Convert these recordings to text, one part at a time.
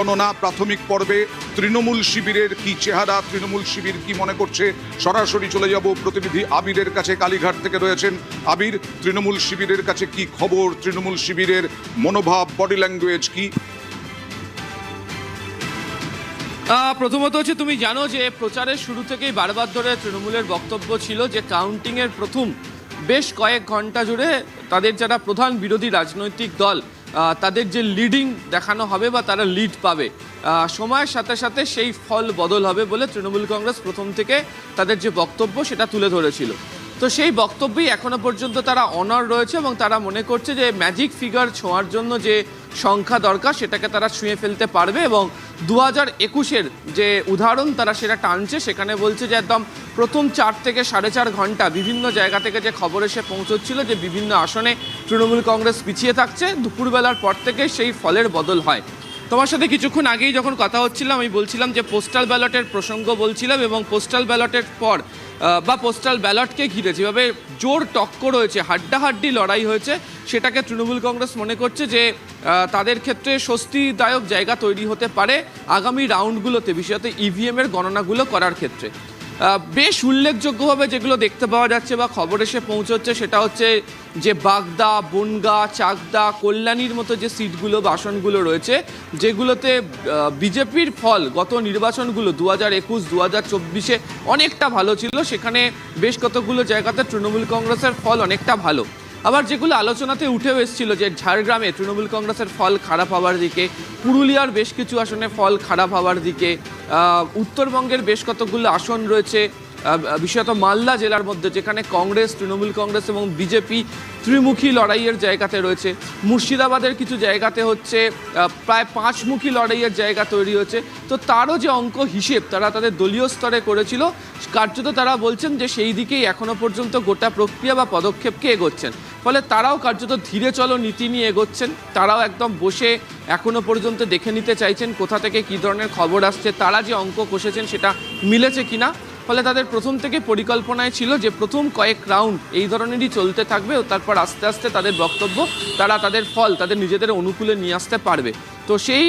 গণনা প্রাথমিক পর্বে তৃণমূল শিবিরের কি চেহারা, তৃণমূল শিবির কি মনে করছে, সরাসরি চলে যাব প্রতিনিধি আবিরের কাছে। কালীঘাট থেকে রয়েছেন আবির। তৃণমূল শিবিরের কাছে কি খবর, তৃণমূল শিবিরের মনোভাব, বডি ল্যাঙ্গুয়েজ কি? প্রথমত হচ্ছে, তুমি জানো যে প্রচারের শুরু থেকেই বারবার ধরে তৃণমূলের বক্তব্য ছিল যে কাউন্টিংয়ের প্রথম বেশ কয়েক ঘন্টা জুড়ে তাদের যারা প্রধান বিরোধী রাজনৈতিক দল তাদের যে লিডিং দেখানো হবে বা তারা লিড পাবে, সময়ের সাথে সাথে সেই ফল বদল হবে বলে তৃণমূল কংগ্রেস প্রথম থেকে তাদের যে বক্তব্য সেটা তুলে ধরেছিল। তো সেই বক্তব্যই এখনো পর্যন্ত তারা অনড় রয়েছে এবং তারা মনে করছে যে ম্যাজিক ফিগার ছোঁয়ার জন্য যে সংখ্যা দরকার সেটাকে তারা ছুঁয়ে ফেলতে পারবে এবং 2021-এর যে উদাহরণ তারা সেটা টানছে। সেখানে বলছে যে একদম প্রথম 4 থেকে 4.5 ঘন্টা বিভিন্ন জায়গা থেকে যে খবর এসে পৌঁছচ্ছিল যে বিভিন্ন আসনে তৃণমূল কংগ্রেস পিছিয়ে থাকছে, দুপুরবেলার পর থেকে সেই ফলের বদল হয়। তোমার সাথে কিছুক্ষণ আগেই যখন কথা হচ্ছিলাম আমি বলছিলাম যে পোস্টাল ব্যালটের প্রসঙ্গ বলছিলাম এবং পোস্টাল ব্যালটের পর বা পোস্টাল ব্যালটকে ঘিরে যেভাবে জোর টক্কর হয়েছে, হাড্ডাহাড্ডি লড়াই হয়েছে, সেটাকে তৃণমূল কংগ্রেস মনে করছে যে তাদের ক্ষেত্রে স্বস্তিদায়ক জায়গা তৈরি হতে পারে আগামী রাউন্ডগুলোতে, বিশেষত ইভিএমের গণনাগুলো করার ক্ষেত্রে। বেশ উল্লেখযোগ্যভাবে যেগুলো দেখতে পাওয়া যাচ্ছে বা খবর এসে পৌঁছচ্ছে সেটা হচ্ছে যে বাগদা, বনগা, চাকদা, কল্যাণীর মতো যে সিটগুলো বা আসনগুলো রয়েছে, যেগুলোতে বিজেপির ফল গত নির্বাচনগুলো 2021, 2024-এ অনেকটা ভালো ছিল, সেখানে বেশ কতগুলো জায়গাতে তৃণমূল কংগ্রেসের ফল অনেকটা ভালো। আবার যেগুলো আলোচনাতে উঠেও এসেছিল যে ঝাড়গ্রামে তৃণমূল কংগ্রেসের ফল খারাপ হওয়ার দিকে, পুরুলিয়ার বেশ কিছু আসনে ফল খারাপ হওয়ার দিকে, উত্তরবঙ্গের বেশ কতগুলো আসন রয়েছে বিশেষত মালদা জেলার মধ্যে যেখানে কংগ্রেস, তৃণমূল কংগ্রেস এবং বিজেপি ত্রিমুখী লড়াইয়ের জায়গাতে রয়েছে। মুর্শিদাবাদের কিছু জায়গাতে হচ্ছে প্রায় 5মুখী লড়াইয়ের জায়গা তৈরি হচ্ছে। তো তারও যে অঙ্ক হিসেব তারা তাদের দলীয় স্তরে করেছিল, কার্যত তারা বলছেন যে সেই দিকেই এখনো পর্যন্ত গোটা প্রক্রিয়া বা পদক্ষেপকে এগোচ্ছেন। ফলে তারাও কার্যত ধীরে চলো নীতি নিয়ে এগোচ্ছেন। তারাও একদম বসে এখনো পর্যন্ত দেখে নিতে চাইছেন কোথা থেকে কী ধরনের খবর আসছে, তারা যে অঙ্ক কষেছেন সেটা মিলেছে কিনা। ফলে তাদের প্রথম থেকে পরিকল্পনায় ছিল যে প্রথম কয়েক রাউন্ড এই ধরনেরই চলতে থাকবে ও তারপর আস্তে আস্তে তাদের বক্তব্য তারা তাদের ফল তাদের নিজেদের অনুকূলে নিয়ে আসতে পারবে। তো সেই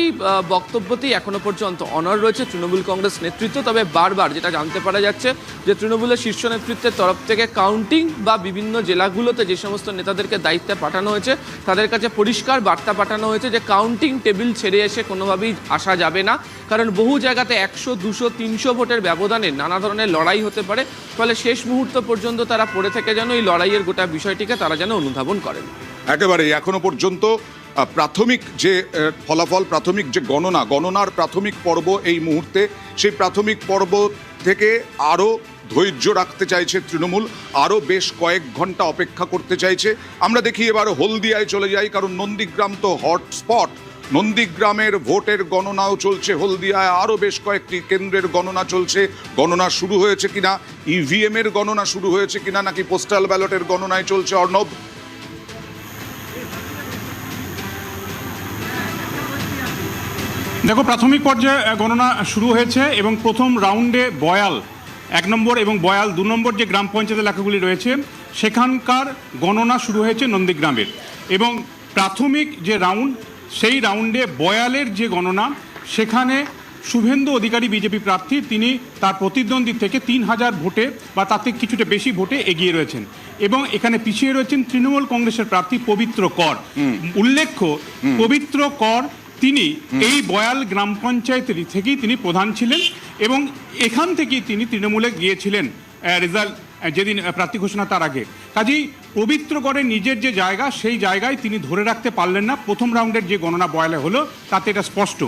বক্তব্যতেই এখনো পর্যন্ত অনড় রয়েছে তৃণমূল কংগ্রেস নেতৃত্ব। তবে বারবার যেটা জানতে পারা যাচ্ছে যে তৃণমূলের শীর্ষ নেতৃত্বের তরফ থেকে কাউন্টিং বা বিভিন্ন জেলাগুলোতে যে সমস্ত নেতাদেরকে দায়িত্বে পাঠানো হয়েছে তাদের কাছে পরিষ্কার বার্তা পাঠানো হয়েছে যে কাউন্টিং টেবিল ছেড়ে এসে কোনোভাবেই আসা যাবে না, কারণ বহু জায়গাতে 100, 200, 300 ভোটের ব্যবধানে নানা ধরনের লড়াই হতে পারে। ফলে শেষ মুহূর্ত পর্যন্ত তারা পড়ে থেকে যেন এই লড়াইয়ের গোটা বিষয়টিকে তারা যেন অনুধাবন করেন। একেবারে এখনো পর্যন্ত প্রাথমিক যে ফলাফল, প্রাথমিক যে গণনার প্রাথমিক পর্ব এই মুহূর্তে, সেই প্রাথমিক পর্ব থেকে আরও ধৈর্য রাখতে চাইছে তৃণমূল, আরও বেশ কয়েক ঘন্টা অপেক্ষা করতে চাইছে। আমরা দেখি এবার হলদিয়ায় চলে যাই, কারণ নন্দীগ্রাম তো হটস্পট। নন্দীগ্রামের ভোটের গণনাও চলছে, হলদিয়ায় আরও বেশ কয়েকটি কেন্দ্রের গণনা চলছে। গণনা শুরু হয়েছে কিনা, ইভিএমের গণনা শুরু হয়েছে কিনা, নাকি পোস্টাল ব্যালটের গণনায় চলছে অর্ণব? দেখো, প্রাথমিক পর্যায়ে গণনা শুরু হয়েছে এবং প্রথম রাউন্ডে বয়াল 1 নম্বর এবং বয়াল 2 নম্বর যে গ্রাম পঞ্চায়েত এলাকাগুলি রয়েছে সেখানকার গণনা শুরু হয়েছে নন্দীগ্রামের। এবং প্রাথমিক যে রাউন্ড, সেই রাউন্ডে বয়ালের যে গণনা, সেখানে শুভেন্দু অধিকারী বিজেপি প্রার্থী, তিনি তার প্রতিদ্বন্দ্বী থেকে 3000 ভোটে বা তার থেকে কিছুটা বেশি ভোটে এগিয়ে রয়েছেন। এবং এখানে পিছিয়ে রয়েছেন তৃণমূল কংগ্রেসের প্রার্থী পবিত্র কর। উল্লেখ্য, পবিত্র কর তিনি এই বয়াল গ্রাম পঞ্চায়েতের থেকেই তিনি প্রধান ছিলেন এবং এখান থেকেই তিনি তৃণমূলে গিয়েছিলেন রেজাল্ট যেদিন প্রার্থী ঘোষণা তার আগে। কাজেই পবিত্রগড়ের নিজের যে জায়গা, সেই জায়গায় তিনি ধরে রাখতে পারলেন না। প্রথম রাউন্ডের যে গণনা বয়ালে হলো তাতে এটা স্পষ্ট।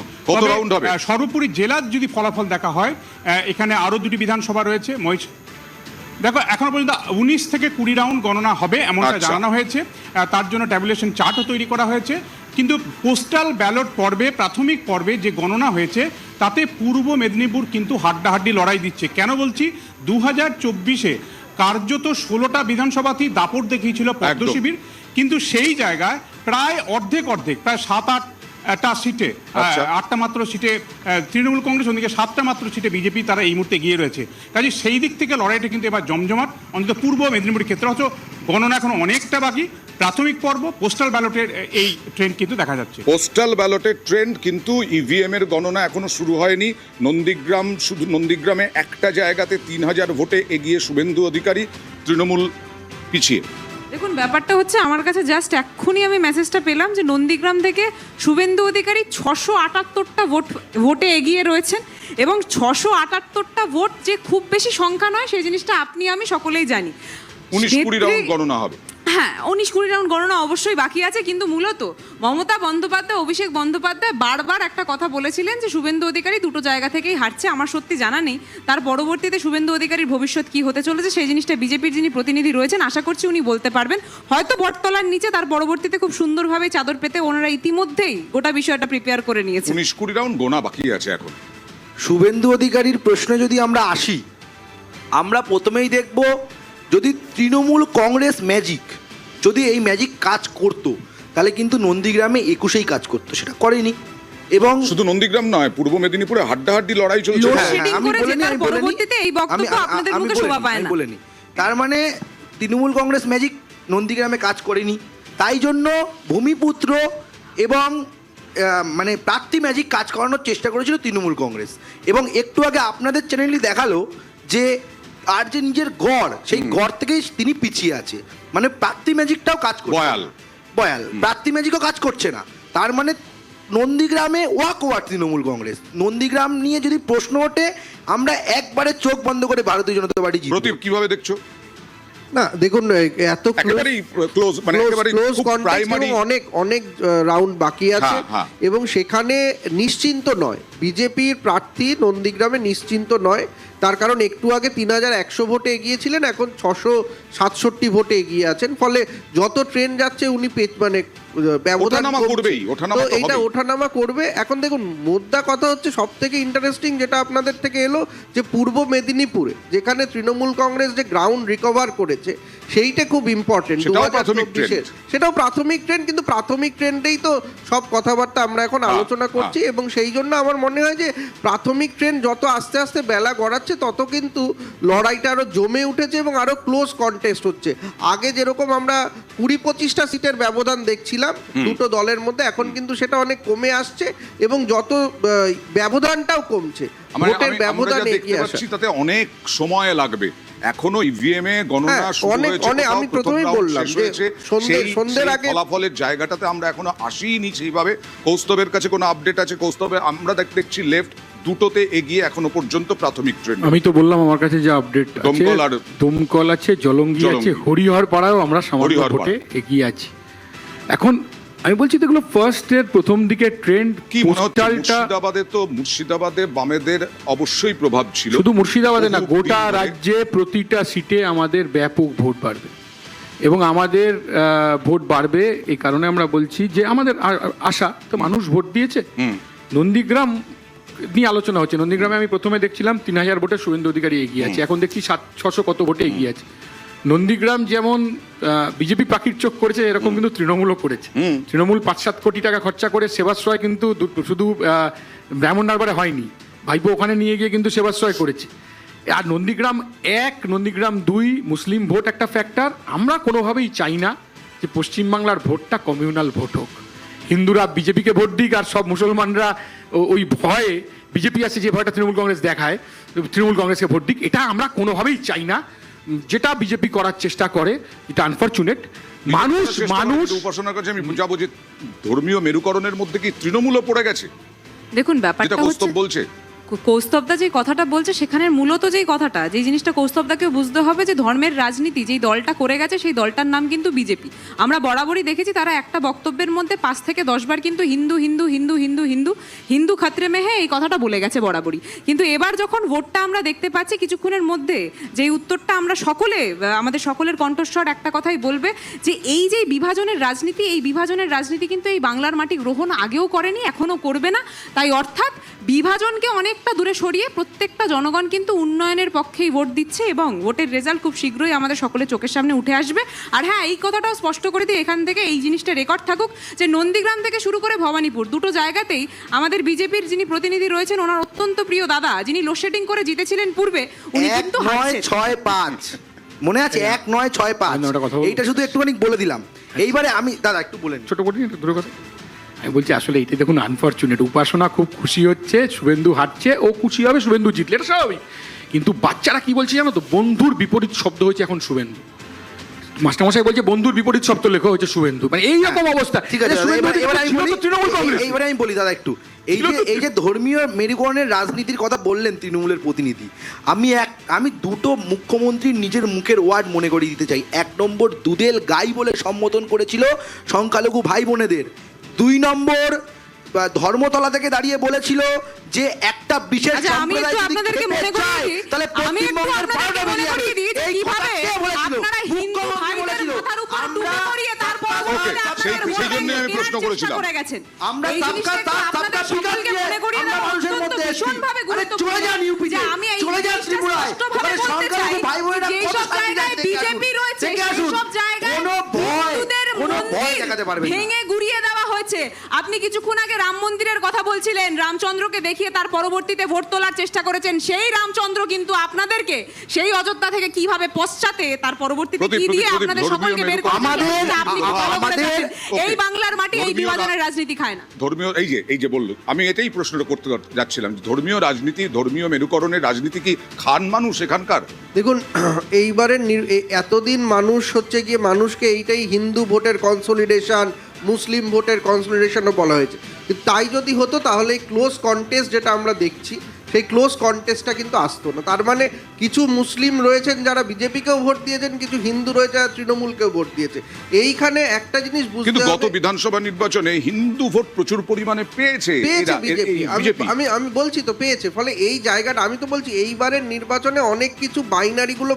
সর্বোপরি জেলার যদি ফলাফল দেখা হয়, এখানে আরও 2টি বিধানসভা রয়েছে। দেখো, এখনো পর্যন্ত 19 থেকে 20 রাউন্ড গণনা হবে এমনটা জানানো হয়েছে। তার জন্য ট্যাবুলেশন চার্টও তৈরি করা হয়েছে। কিন্তু পোস্টাল ব্যালট পর্বে, প্রাথমিক পর্বে যে গণনা হয়েছে তাতে পূর্ব মেদিনীপুর কিন্তু হাড্ডাহাড্ডি লড়াই দিচ্ছে। কেন বলছি? 2024-এ কার্যত 16টা বিধানসভাতেই দাপট দেখিয়েছিল পদ্ম শিবির, কিন্তু সেই জায়গায় প্রায় অর্ধেক প্রায় 7-8 টা সিটে, আচ্ছা। 8টা মাত্র সিটে তৃণমূল কংগ্রেস, ওদিকে 7টা মাত্র সিটে বিজেপি, তারা এই মুহূর্তে এগিয়ে রয়েছে। কাজে সেই দিক থেকে লড়াইটা কিন্তু এবার জমজমাট, অন্তত পূর্ব মেদিনীপুরের ক্ষেত্রে। হয়তো গণনা এখন অনেকটা বাকি, প্রাথমিক পর্ব পোস্টাল ব্যালটের এই ট্রেন্ড কিন্তু দেখা যাচ্ছে। পোস্টাল ব্যালটের ট্রেন্ড, কিন্তু ইভিএম এর গণনা এখনো শুরু হয়নি। নন্দীগ্রাম, শুধু নন্দীগ্রামে একটা জায়গাতে 3000 ভোটে এগিয়ে শুভেন্দু অধিকারী, তৃণমূল পিছিয়ে। দেখুন, ব্যাপারটা হচ্ছে আমার কাছে জাস্ট এক্ষুনি আমি মেসেজটা পেলাম যে নন্দীগ্রাম থেকে শুভেন্দু অধিকারী 678টা ভোটে এগিয়ে রয়েছেন, এবং 678টা ভোট যে খুব বেশি সংখ্যা নয়, সেই জিনিসটা আপনি আমি সকলেই জানি। 19-20 রাউন্ড গণনা হবে। হ্যাঁ, 19-20 রাউন্ড গণনা অবশ্যই বাকি আছে, কিন্তু মূলত মমতা বন্দ্যোপাধ্যায়, অভিষেক বন্দ্যোপাধ্যায় বারবার একটা কথা বলেছিলেন যে শুভেন্দু অধিকারী দুটো জায়গা থেকেই হারছে। আমার সত্যি জানা নেই তার পরবর্তীতে শুভেন্দু অধিকারীর ভবিষ্যৎ কি হতে চলেছে, সেই জিনিসটা বিজেপির যিনি প্রতিনিধি রয়েছেন আশা করছি উনি বলতে পারবেন। হয়তো বটতলার নিচে তার পরবর্তীতে খুব সুন্দরভাবে চাদর পেতে ওনারা ইতিমধ্যেই গোটা বিষয়টা প্রিপেয়ার করে নিয়েছে। 19-20 রাউন্ড গোনা বাকি আছে এখন। শুভেন্দু অধিকারীর প্রশ্নে যদি আমরা আসি, আমরা প্রথমেই দেখব যদি তৃণমূল কংগ্রেস ম্যাজিক, যদি এই ম্যাজিক কাজ করতো তাহলে কিন্তু নন্দীগ্রামে 21-এই কাজ করতো, সেটা করেনি। এবং শুধু নন্দীগ্রাম নয়, পূর্ব মেদিনীপুরে হাড্ডাহাড্ডি লড়াই চলছে। লোড হ্যাঁ, শেডিং আমি করে বলিনি, জেতার আমি বলিনি। পরবর্তীতে এই বক্তব্য আপনাদের মুখে শোভা পায় না। বলিনি। তার মানে তৃণমূল কংগ্রেস ম্যাজিক নন্দীগ্রামে কাজ করেনি, তাই জন্য ভূমিপুত্র এবং মানে প্রার্থী ম্যাজিক কাজ করানোর চেষ্টা করেছিল তৃণমূল কংগ্রেস। এবং একটু আগে আপনাদের চ্যানেলই দেখালো যে আর যে নিজের গড়, সেই গড় থেকেই তিনি পিছিয়ে আছে। মানে প্রার্থী ম্যাজিকটাও কাজ করছে বয়াল। না। বয়াল প্রার্থী ম্যাজিকও কাজ করছে না। তার মানে নন্দীগ্রামে ওয়াক ওভার তৃণমূল কংগ্রেস। নন্দীগ্রাম নিয়ে যদি প্রশ্ন ওঠে, আমরা একবারে চোখ বন্ধ করে ভারতীয় জনতা পার্টি জিতবে। প্রদীপ, কিভাবে দেখছো? না দেখুন, এত একেবারেই ক্লোজ, মানে একেবারেই ক্লোজ খুব কন্টেক্ট প্রাইমারি। এবং অনেক অনেক রাউন্ড বাকি আছে, হ্যাঁ, হ্যাঁ। এবং সেখানে নিশ্চিন্ত নয় বিজেপির প্রার্থী নন্দীগ্রামে, নিশ্চিন্ত নয়। তার কারণ একটু আগে 3100 ভোটে এগিয়েছিলেন, এখন 667 ভোটে এগিয়ে আছেন। ফলে যত ট্রেন যাচ্ছে উনি মানে ব্যবধান ওঠানামা কমছে। করবেই, ওঠানামা তো তো এইটা হবেই। ওঠানামা করবে। এখন দেখুন, মোদ্দা কথা হচ্ছে সব থেকে ইন্টারেস্টিং যেটা আপনাদের থেকে এলো, যে পূর্ব মেদিনীপুরে যেখানে তৃণমূল কংগ্রেস যে গ্রাউন্ড রিকভার করেছে, সেইটা খুব ইম্পর্টেন্ট। সেটাও প্রাথমিক ট্রেন্ড। সেটাও প্রাথমিক ট্রেন্ড, কিন্তু প্রাথমিক ট্রেন্ডেই তো সব কথাবার্তা আমরা এখন আলোচনা করছি। এবং সেই জন্য আমার মনে হয় যে প্রাথমিক ট্রেন্ড যত আস্তে আস্তে বেলা গড়াচ্ছে, তত কিন্তু লড়াইটা আরো জমে উঠেছে এবং আরো ক্লোজ কন্টেস্ট হচ্ছে। আগে যেরকম আমরা 20-25টা সিটের ব্যবধান দেখছিলাম দুটো দলের মধ্যে, এখন কিন্তু সেটা অনেক কমে আসছে, এবং যত ব্যবধানটাও কমছে, ভোটের ব্যবধান এগিয়ে আসছে। তাতে অনেক সময় লাগবে। এখনো ইভিএম এ গণনা হ্যাঁ, শুরু অনেক- হয়েছে, অনেক- কোথাও আমি প্রথম প্রথমেই round বললাম শেষ যে হয়েছে। সন্ধ্যের সেই আগে ফলাফলের জায়গাটাতে আমরা এখনো আসিনি সেইভাবে। কৌস্তবের কাছে কোনো আপডেট আছে? কৌস্তবে আমরা দেখছি লেফট দুটোতে এগিয়ে এখনো পর্যন্ত প্রাথমিক ট্রেন্ড। আমি তো বললাম আমার কাছে যে আপডেট আছে, দমকল আর- দমকল আছে, জলঙ্গি আছে, হরিহর পাড়াও আমরা সামান্য হরিহর ভোটে এগিয়ে আছি। এখন আমি বলছি যেগুলো ফার্স্ট এর প্রথম দিকে ট্রেন্ড, কি মনে হচ্ছে? পোস্টালটা মুর্শিদাবাদে বামেদের অবশ্যই প্রভাব ছিল। শুধু মুর্শিদাবাদে না, বহু গোটা দিন ধরে। রাজ্যে প্রতিটা সিটে আমাদের ব্যাপক ভোট বাড়বে, এবং আমাদের ভোট বাড়বে এই কারণে আমরা বলছি যে আমাদের আশা তো, মানুষ ভোট দিয়েছে। নন্দীগ্রাম নিয়ে আলোচনা হচ্ছে। নন্দীগ্রামে আমি প্রথমে দেখছিলাম 3000 ভোটে শুভেন্দু অধিকারী এগিয়ে আছে, এখন দেখছি 700 কত ভোটে এগিয়ে আছে। নন্দীগ্রাম যেমন বিজেপি পাখির চোখ করেছে, এরকম কিন্তু তৃণমূলও করেছে। তৃণমূল 5-7 কোটি টাকা খরচা করে সেবাশ্রয় কিন্তু শুধু ব্রাহ্মণ দরবারে হয়নি, ভাইপো ওখানে নিয়ে গিয়ে কিন্তু সেবাশ্রয় করেছে। আর নন্দীগ্রাম 1, নন্দীগ্রাম 2 মুসলিম ভোট একটা ফ্যাক্টর। আমরা কোনোভাবেই চাই না যে পশ্চিমবাংলার ভোটটা কমিউনাল ভোট হোক, হিন্দুরা বিজেপিকে ভোট দিক আর সব মুসলমানরা ওই ভয়ে বিজেপি আছে যে ভয়টা তৃণমূল কংগ্রেস দেখায়, তৃণমূল কংগ্রেসকে ভোট দিক, এটা আমরা কোনোভাবেই চাই না। যেটা বিজেপি করার চেষ্টা করে, এটা আনফরচুনেট। মানুষ উপাসনার কাছে আমি যাবো যে ধর্মীয় মেরুকরণের মধ্যে কি তৃণমূলও পড়ে গেছে, দেখুন, যেটা ব্যাপারটা কৌস্তব হচ্ছে বলছে। কৌস্তবদা যে কথাটা বলছে, সেখানে মূলত যেই কথাটা, যে জিনিসটা কৌস্তবদাকে বুঝতে হবে, যে ধর্মের রাজনীতি যেই দলটা করে গেছে সেই দলটার নাম কিন্তু বিজেপি। আমরা বরাবরই দেখেছি তারা একটা বক্তব্যের মধ্যে 5 থেকে 10 বার কিন্তু হিন্দু হিন্দু হিন্দু হিন্দু হিন্দু হিন্দু খাত্রে মেহে এই কথাটা বলে গেছে বরাবরই। কিন্তু এবার যখন ভোটটা আমরা দেখতে পাচ্ছি কিছুক্ষণের মধ্যে, যেই উত্তরটা আমরা সকলে, আমাদের সকলের কণ্ঠস্বর একটা কথাই বলবে, যে এই যে বিভাজনের রাজনীতি, এই বিভাজনের রাজনীতি কিন্তু এই বাংলার মাটি গ্রহণ আগেও করেনি, এখনো করবে না। তাই অর্থাৎ বিভাজনকে অনেকটা দূরে সরিয়ে প্রত্যেকটা জনগণ কিন্তু উন্নয়নের পক্ষেই ভোট দিচ্ছে এবং ভোটের রেজাল্ট খুব শীঘ্রই আমাদের সকলের চোখের সামনে উঠে আসবে। আর হ্যাঁ, এই কথাটাও স্পষ্ট করে দিই এখান থেকে, এই জিনিসটা রেকর্ড থাকুক যে নন্দীগ্রাম থেকে শুরু করে ভবানীপুর দুটো জায়গাতেই আমাদের বিজেপির যিনি প্রতিনিধি রয়েছেন ওনার অত্যন্ত প্রিয় দাদা যিনি লোডশেডিং করে জিতেছিলেন পূর্বে, উনি কিন্তু হারছেন। 1-9-6-5 মনে আছে? 1-9-6-5 আমি ওটা কথা বলবো। এইটা শুধু একটুখানি বলে দিলাম। এইবারে আমি দাদা একটু বলেন। ছোট করে একটু দূরে কথা। আমি বলছি আসলে এইটা দেখুন আনফরচুনেট, উপাসনা খুব খুশি হচ্ছে শুভেন্দু হারছে, ও খুশি হবে শুভেন্দু জিতলে, এটা স্বাভাবিক। কিন্তু বাচ্চারা কি বলছে জানো তো, বন্ধুর বিপরীত শব্দ হয়েছে এখন শুভেন্দু। মাস্টারমশাই বলছে বন্ধুর বিপরীত শব্দ লেখা হয়েছে শুভেন্দু, মানে এইরকম অবস্থা। ঠিক আছে, এইবারে আমি বলি দাদা একটু, এই যে ধর্মীয় মেরুকরণের রাজনীতির কথা বললেন তৃণমূলের প্রতিনিধি, আমি দুটো মুখ্যমন্ত্রীর নিজের মুখের ওয়ার্ড মনে করিয়ে দিতে চাই। 1 নম্বর দুদেল গাই বলে সম্বোধন করেছিল সংখ্যালঘু ভাই বোনেদের। 2 নম্বর ধর্মতলা থেকে দাঁড়িয়ে বলেছিল যে একটা বিশেষ আচ্ছা, আমি একটু আপনাদেরকে মনে করিয়ে দিই, তাহলে আমি একটু আপনাদেরকে মনে করিয়ে দিই যে এই কিভাবে আপনারা হিন্দু ভাইদের মাথার উপর টুপি পরিয়ে তারপর সেই জন্য আমি প্রশ্ন করেছিলাম। আমরা এই জিনিসটা আপনাদের সকলকে মনে করিয়ে দেওয়া অত্যন্ত ভীষণভাবে গুরুত্বপূর্ণ যে আমি এই জিনিসটা স্পষ্টভাবে বলতে চাই যে সব জায়গায় বিজেপি রয়েছে সেই সব জায়গায় হিন্দুদের মন্দির ভেঙে গুড়িয়ে দেওয়া হয়েছে। আপনি কিছুক্ষণ আগে রাম মন্দিরের কথা বলছিলেন, রামচন্দ্রকে দেখিয়ে তার পরবর্তীতে ভোট তোলার চেষ্টা করেছেন। সেই রামচন্দ্র কিন্তু আপনাদেরকে সেই অযোধ্যা থেকে কিভাবে পশ্চাতে তার পরবর্তীতে কি দিয়ে আপনাদের সকলকে বের করে আপনি ফলো করে যাচ্ছেন। এই বাংলার মাটি এই বিভাজনের রাজনীতি খায় না। ধর্মীয় এই যে বললো, আমি এটাই প্রশ্নটা করতে যাচ্ছিলাম, ধর্মীয় রাজনীতি, ধর্মীয় মেরুকরণের রাজনীতি কি খান মানুষ এখানকার? দেখুন, এইবারের এতদিন মানুষ হচ্ছে গিয়ে মানুষকে এইটাই হিন্দু ভোটের কনসলিডেশন, মুসলিম ভোটের কনসলিডেশনও বলা হয়েছে। কিন্তু তাই যদি হতো তাহলে এই ক্লোজ কন্টেস্ট যেটা আমরা দেখছি সেই ক্লোজ কন্টেস্টটা কিন্তু আসতো না। তার মানে কিছু মুসলিম রয়েছেন যারা বিজেপিকেও ভোট দিয়েছেন, কিছু হিন্দু রয়েছে যারা তৃণমূলকেও ভোট দিয়েছে। এইখানে একটা জিনিস বুঝতে কিন্তু হবে, গত বিধানসভা নির্বাচনে হিন্দু ভোট প্রচুর পরিমাণে পেয়েছে বিজেপি। আমি বলছি তো পেয়েছে। ফলে এই জায়গাটা আমি তো বলছি এইবারের নির্বাচনে অনেক কিছু বাইনারিগুলো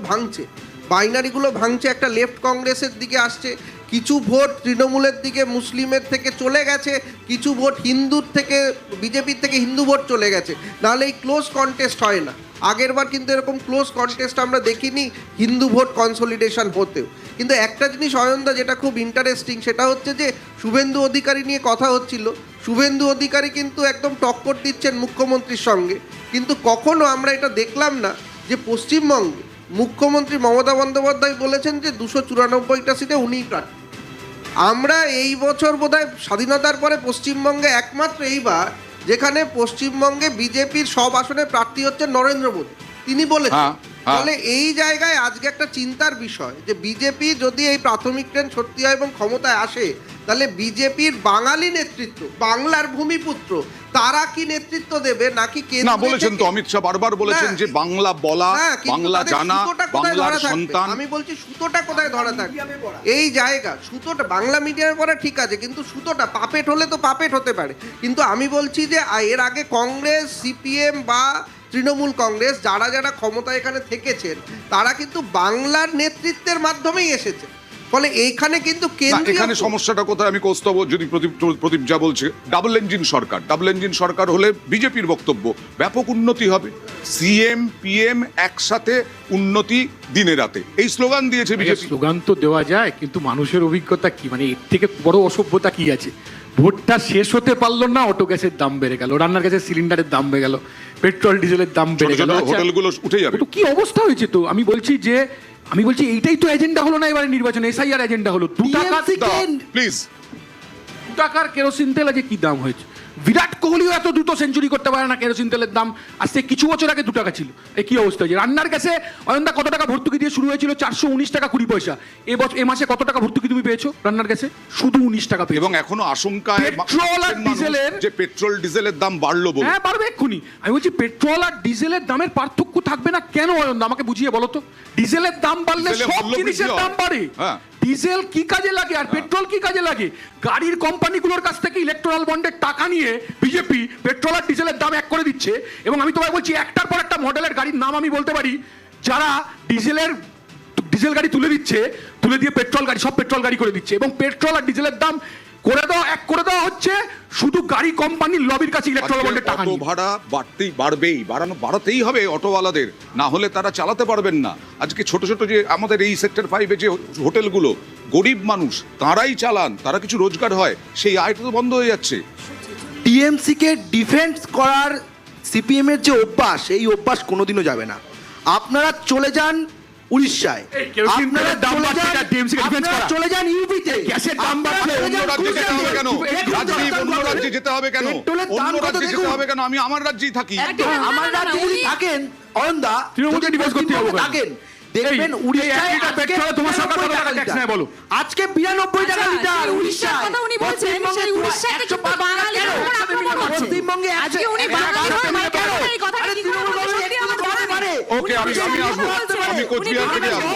ভাঙছে, একটা লেফট কংগ্রেসের দিকে আসছে, কিছু ভোট তৃণমূলের দিকে মুসলিমের থেকে চলে গেছে, কিছু ভোট হিন্দুর থেকে বিজেপির থেকে হিন্দু ভোট চলে গেছে। নাহলে এই ক্লোজ কন্টেস্ট হয় না। আগেরবার কিন্তু এরকম ক্লোজ কন্টেস্ট আমরা দেখিনি হিন্দু ভোট কনসলিডেশন হতেও। কিন্তু একটা জিনিস অয়নদা যেটা খুব ইন্টারেস্টিং, সেটা হচ্ছে যে শুভেন্দু অধিকারী নিয়ে কথা হচ্ছিল। শুভেন্দু অধিকারী কিন্তু একদম টক্কর দিচ্ছেন মুখ্যমন্ত্রীর সঙ্গে, কিন্তু কখনো আমরা এটা দেখলাম না যে পশ্চিমবঙ্গে মুখ্যমন্ত্রী মমতা বন্দ্যোপাধ্যায় বলেছেন যে 294টা সিটে উনিই প্রার্থী। আমরা এই বছর বোধহয় স্বাধীনতার পরে পশ্চিমবঙ্গে একমাত্র এইবার যেখানে পশ্চিমবঙ্গে বিজেপির সব আসনে প্রার্থী হচ্ছে নরেন্দ্র মোদী, তিনি বলেছেন। ফলে এই জায়গায় আজকে একটা চিন্তার বিষয় যে বিজেপি যদি এই প্রাথমিক ট্রেন সত্যি হয় এবং ক্ষমতায় আসে, তাহলে বিজেপির বাঙালি নেতৃত্ব, বাংলার ভূমিপুত্র, তারা কি নেতৃত্ব দেবে নাকি কেন্দ্র? না, বলেছেন তো অমিত শাহ বারবার বলেছেন যে বাংলা বলা, বাংলা জানা, বাংলার সন্তান। আমি বলছি সুতোটা কোথায় ধরা থাকবে? এই জায়গা সুতোটা বাংলা মিডিয়ামে পড়া ঠিক আছে, কিন্তু সুতোটা পাপেট হলে তো পাপেট হতে পারে। কিন্তু আমি বলছি যে এর আগে কংগ্রেস, সিপিএম বা তৃণমূল কংগ্রেস যারা যারা ক্ষমতায় এখানে থেকেছেন তারা কিন্তু বাংলার নেতৃত্বের মাধ্যমেই এসেছে। ফলে এইখানে কিন্তু এখানে সমস্যাটা কোথায় আমি কৌস্তব, যদি প্রদীপ যা বলছে ডাবল ইঞ্জিন সরকার হলে বিজেপির বক্তব্য ব্যাপক উন্নতি হবে, সিএম পিএম একসাথে উন্নতি দিনে রাতে, এই স্লোগান দিয়েছে বিজেপি। স্লোগান তো দেওয়া যায়, কিন্তু মানুষের অভিজ্ঞতা কি, মানে এর থেকে বড় অসভ্যতা কি আছে? ভোটটা শেষ হতে পারলো না, অটো গ্যাসের দাম বেড়ে গেল, রান্নার গ্যাসের সিলিন্ডারের দাম বেড়ে গেল, পেট্রোল ডিজেলের দাম বেড়ে গেল, হোটেলগুলো উঠে যাবে। কি অবস্থা হয়েছে! তো আমি বলছি এইটাই তো এজেন্ডা হলো না এবারে নির্বাচনে, এসআইআর এজেন্ডা হলো। 2 টাকার কেরোসিন তেল আজকে কি দাম হয়েছে! বিরাট কোহলিও এত দ্রুত সেঞ্চুরি করতে পারে না, কেরোসিন তেলের দাম আজকে কিছু বছর আগে 2 টাকা ছিল। এই কি অবস্থা হয়েছে! রান্নার গ্যাসে অয়নদা কত টাকা ভর্তুকি দিয়ে শুরু হয়েছিল? 419 টাকা 20 পয়সা। এ মাসে কত টাকা ভর্তুকি তুমি পেয়েছো রান্নার গ্যাসে? শুধু 19 টাকা পেয়েছো। এবং এখনো আশঙ্কায় পেট্রোল আর ডিজেলের, যে পেট্রোল ডিজেলের দাম বাড়লো বলে। হ্যাঁ, বাড়বে এক্ষুনি। আমি বলছি পেট্রোল আর ডিজেলের দামের পার্থক্য থাকবে না কেন অয়নদা? আমাকে বুঝিয়ে বলো তো। ডিজেলের দাম বাড়লে সব জিনিসের দাম বাড়ে। হ্যাঁ, ডিজেল কি কাজে লাগে আর পেট্রোল কি কাজে লাগে? গাড়ির কোম্পানিগুলোর কাছ থেকে ইলেকট্রাল বন্ডের টাকা নিয়ে বিজেপি পেট্রোল আর ডিজেলের দাম এক করে দিচ্ছে। এবং আমি তোমায় বলছি একটার পর একটা মডেলের গাড়ির নাম আমি বলতে পারি যারা ডিজেল গাড়ি তুলে দিয়ে পেট্রোল গাড়ি, সব পেট্রোল গাড়ি করে দিচ্ছে। এবং পেট্রোল আর ডিজেলের দাম করে দেওয়া হচ্ছে শুধু গাড়ি কোম্পানির লবির কাছে ইলেকট্রাল আজকে বন্ডের টাকা অটো নিয়ে। ভাড়া বাড়াতেই হবে অটোওয়ালাদের, না হলে তারা চালাতে পারবেন না। আজকে ছোট ছোট যে আমাদের এই সেক্টর 5-এ যে হোটেলগুলো, গরিব মানুষ তারাই চালান, তারা কিছু রোজগার হয়, সেই আয়টা তো বন্ধ হয়ে যাচ্ছে। টিএমসিকে ডিফেন্স করার সিপিএম এর যে অভ্যাস, এই অভ্যাস কোনোদিনও যাবে না। আপনারা চলে যান উড়িষ্যায়, এই কেরোসিন আপনারা তেলের দাম চলে বাড়ছে, যান- এটা TMC কে defense আপনারা করা। চলে যান ইউপিতে, গ্যাসের দাম আপনারা বাড়ছে, চলে অন্য যান রাজ্যে যেতে হবে কেন? রাজদীপ, অন্য রাজ্যে যেতে হবে কেন? পেট্রোলের দাম অন্য কত রাজ্যে যেতে দেখুন। হবে কেন? আমি আমার রাজ্যেই থাকি। একদম না, না, আমার না, না, রাজ্যে যদি উনি- থাকেন অয়নদা, তৃণমূলকে যদি ডিভোর্স করতে হবে পশ্চিমবঙ্গে ওখানে। থাকেন, দেখবেন এই উড়িষ্যায় এক লিটার আজকে পেট্রোলে তোমার সরকার কত টাকা ট্যাক্স নেয় বলো? আজকে 92 টাকা আচ্ছা, লিটার সেই উড়িষ্যার উড়িষ্যায়। কথা উনি বলছেন, পশ্চিমবঙ্গে সেই উড়িষ্যাতে কিন্তু 105 বাঙালির কেন? উপর আক্রমণ হচ্ছে। পশ্চিমবঙ্গে আজকে উনি বাঙালি হয়ে মাইকে বলেন, এই কথাটা আরে কি করে তৃণমূল বলছেন? কংগ্রেস সেটি আমার করতে জানা নেই। পারে। ওকে, আমি আসবো, আমি কোচবিহার থেকে আসবো।